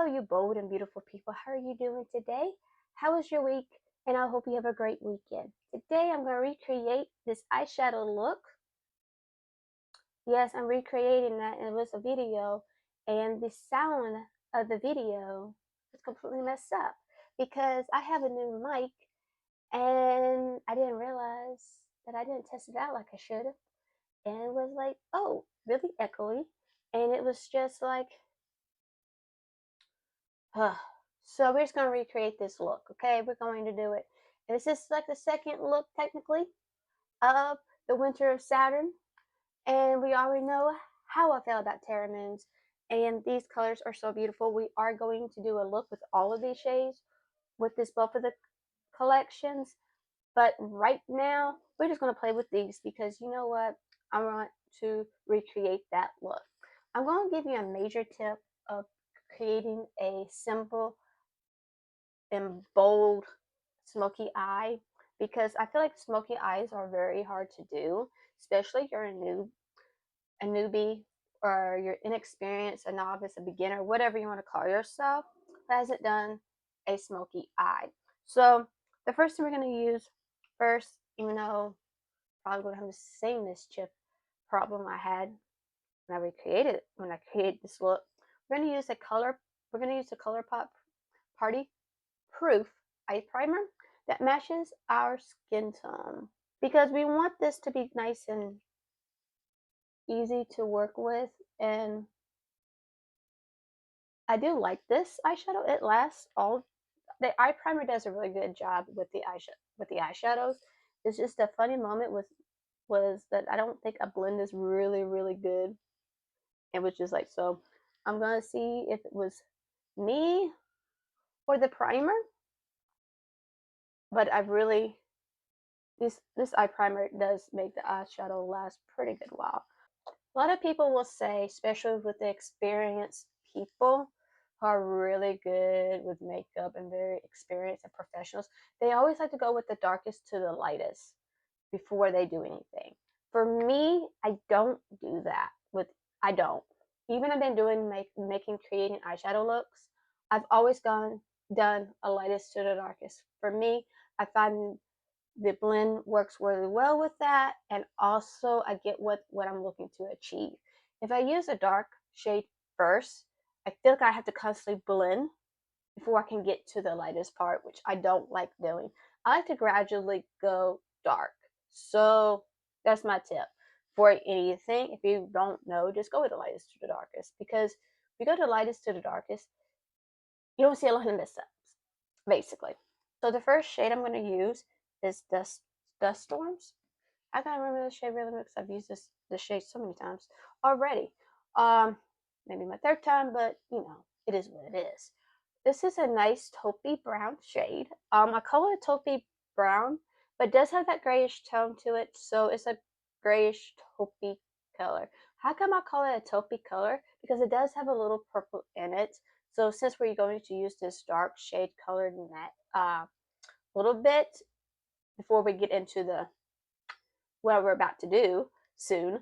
you bold and beautiful people. How are you doing today? How was your week? And I hope you have a great weekend. Today I'm going to recreate this eyeshadow look. Yes, I'm recreating that, and it was a video, and the sound of the video was completely messed up because I have a new mic and I didn't realize that I didn't test it out like I should have. And it was like, oh, really echoey. And it was just like, so we're just going to recreate this look, okay? We're going to do it. And this is like the second look, technically, of the Winter of Saturn. And we already know how I feel about Terra Moons. And these colors are so beautiful. We are going to do a look with all of these shades with this both of the collections. But right now, we're just going to play with these because you know what? I want to recreate that look. I'm going to give you a major tip of creating a simple and bold smoky eye because I feel like smoky eyes are very hard to do, especially if you're a newbie, or you're inexperienced, a novice, a beginner, whatever you want to call yourself, who hasn't done a smoky eye. So the first thing we're going to use first, even though probably going to have the same mischief problem I had when I created this look, we're going to use the Colourpop Party Proof eye primer that matches our skin tone because we want this to be nice and easy to work with. And I do like this eyeshadow. It lasts all. The eye primer does a really good job with the eyeshadows. It's just a funny moment was that I don't think a blend is really good. It was just like, so I'm gonna see if it was me or the primer. But I really this eye primer does make the eyeshadow last pretty good while. A lot of people will say, especially with the experienced people who are really good with makeup and very experienced and professionals, they always like to go with the darkest to the lightest before they do anything. For me, I don't do that. I don't. Even I've been doing creating eyeshadow looks, I've always done a lightest to the darkest. For me, I find the blend works really well with that, and also I get what I'm looking to achieve. If I use a dark shade first, I feel like I have to constantly blend before I can get to the lightest part, which I don't like doing. I like to gradually go dark. So that's my tip for anything. If you don't know, just go with the lightest to the darkest, because if you go to the lightest to the darkest, you don't see a lot of mess-ups, basically. So the first shade I'm going to use is Dust Storms. I gotta remember the shade really because I've used this shade so many times already. Maybe my third time, but you know, it is what it is. This is a nice taupey brown shade. I call it taupey brown, but it does have that grayish tone to it, so it's a grayish taupey color. How come I call it a taupey color? Because it does have a little purple in it. So since we're going to use this dark shade colored matte little bit before we get into what we're about to do soon,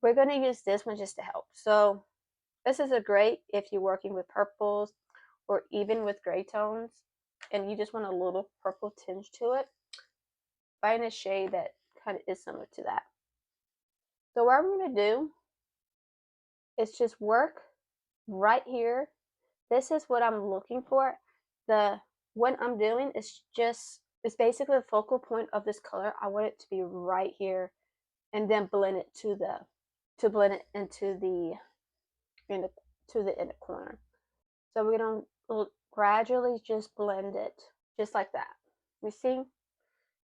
we're going to use this one just to help. So this is a great if you're working with purples or even with gray tones and you just want a little purple tinge to it. Find a shade that kind of is similar to that. So what I'm going to do is just work right here. This is what I'm looking for. What I'm doing is it's basically the focal point of this color. I want it to be right here, and then blend it into the inner corner. So we're gonna gradually just blend it, just like that. You see,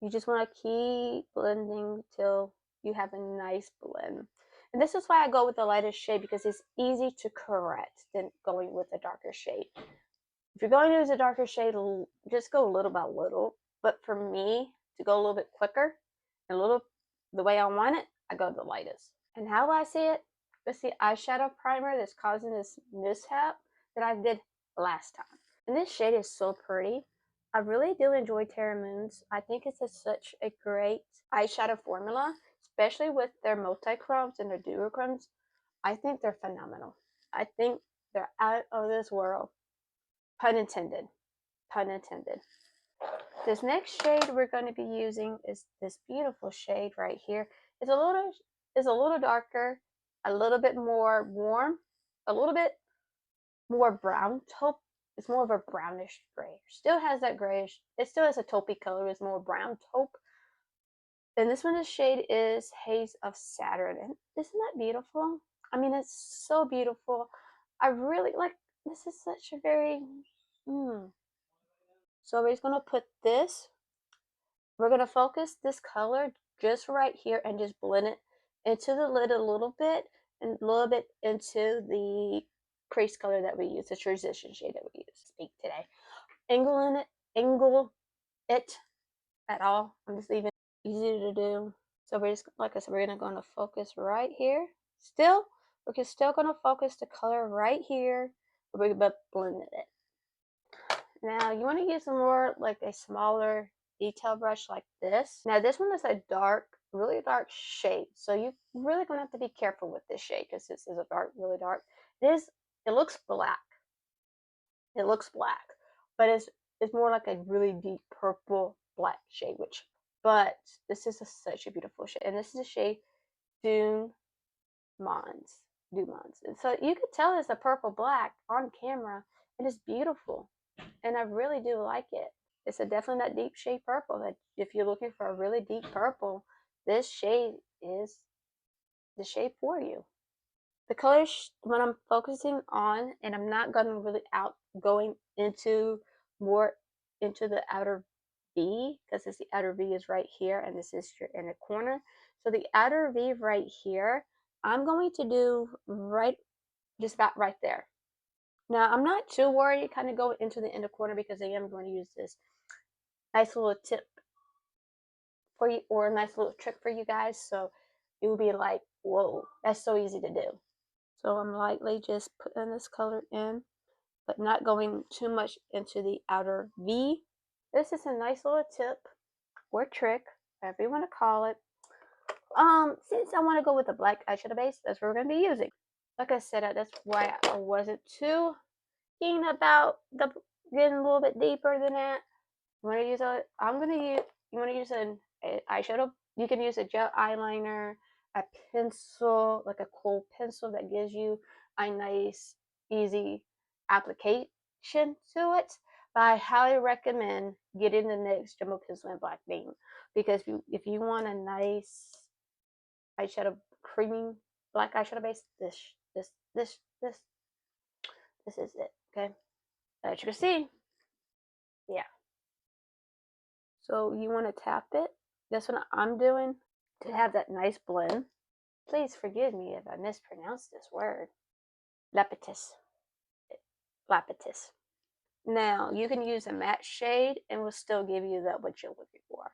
you just want to keep blending till you have a nice blend. And this is why I go with the lightest shade, because it's easy to correct than going with a darker shade. If you're going to use a darker shade, just go little by little. But for me, to go a little bit quicker and the way I want it, I go the lightest. And how I see it, it's the eyeshadow primer that's causing this mishap that I did last time. And this shade is so pretty. I really do enjoy Terra Moons. I think it's such a great eyeshadow formula, especially with their multi-chromes and their duochromes. I think they're phenomenal. I think they're out of this world. Pun intended. Pun intended. This next shade we're going to be using is this beautiful shade right here. It's a little darker, a little bit more warm, a little bit more brown taupe. It's more of a brownish gray. Still has that grayish. It still has a taupey color. It's more brown taupe. And this one, the shade is Haze of Saturn. And isn't that beautiful? I mean, it's so beautiful. I really like. This is such a very. So we're just gonna put this. We're gonna focus this color just right here and just blend it into the lid a little bit and a little bit into the crease color that we use, the transition shade that we use to speak today. Angle it at all. I'm just leaving it easy to do. So we're just, like I said, we're gonna focus right here. Still, we're still gonna focus the color right here, but we're blending it. Now you want to use more like a smaller detail brush like this. Now this one is a dark, really dark shade, so you really gonna have to be careful with this shade because this is a dark, really dark. It looks black. It looks black, but it's more like a really deep purple black shade. But this is such a beautiful shade, and this is a shade Mons. And so you could tell it's a purple black on camera, and it's beautiful. And I really do like it. It's definitely that deep shade purple. That if you're looking for a really deep purple, this shade is the shade for you. The colors when I'm focusing on, and I'm not going into more into the outer V because the outer V is right here, and this is in the corner. So the outer V right here, I'm going to do just about right there. Now, I'm not too worried kind of going into the inner corner because I am going to use this nice little tip for you, or a nice little trick for you guys. So it will be like, whoa, that's so easy to do. So I'm lightly just putting this color in, but not going too much into the outer V. This is a nice little tip or trick, whatever you want to call it. Since I want to go with the black eyeshadow base, that's what we're going to be using. Like I said, that's why I wasn't too keen about getting a little bit deeper than that. You want to use you want to use an eyeshadow. You can use a gel eyeliner, a pencil, like a cool pencil that gives you a nice, easy application to it. But I highly recommend getting the NYX Jumbo Pencil in Black Beam because if you want a nice eyeshadow, creamy black eyeshadow base, this is it. Okay, as you can see, yeah. So you want to tap it. That's what I'm doing to have that nice blend. Please forgive me if I mispronounced this word. Lapetus. Lapetus. Now you can use a matte shade and will still give you that what you're looking for.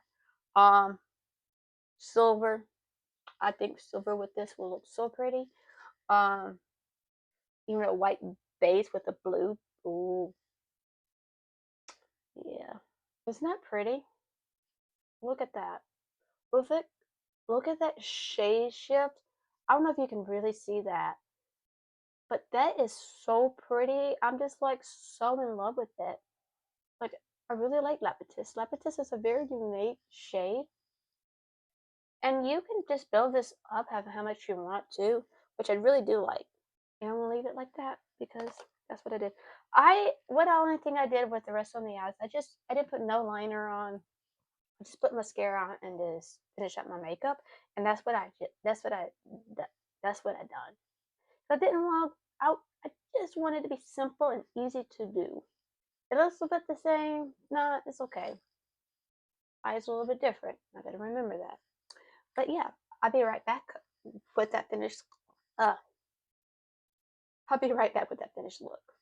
Silver. I think silver with this will look so pretty. Even a white base with a blue. Ooh. Yeah. Isn't that pretty? Look at that. Look at that shade shift. I don't know if you can really see that, but that is so pretty. I'm just like so in love with it. Like, I really like Lapetus. Lapetus is a very unique shade, and you can just build this up how much you want to, which I really do like. And I'm gonna leave it like that because that's what I did. The only thing I did with the rest on the eyes, I didn't put no liner on. I just put mascara on and just finish up my makeup, and that's what I done. So I didn't want out. I just wanted to be simple and easy to do. It looks a bit the same. Nah, it's okay. Eyes a little bit different. I gotta remember that. But yeah, I'll be right back with that finished. I'll be right back with that finished look.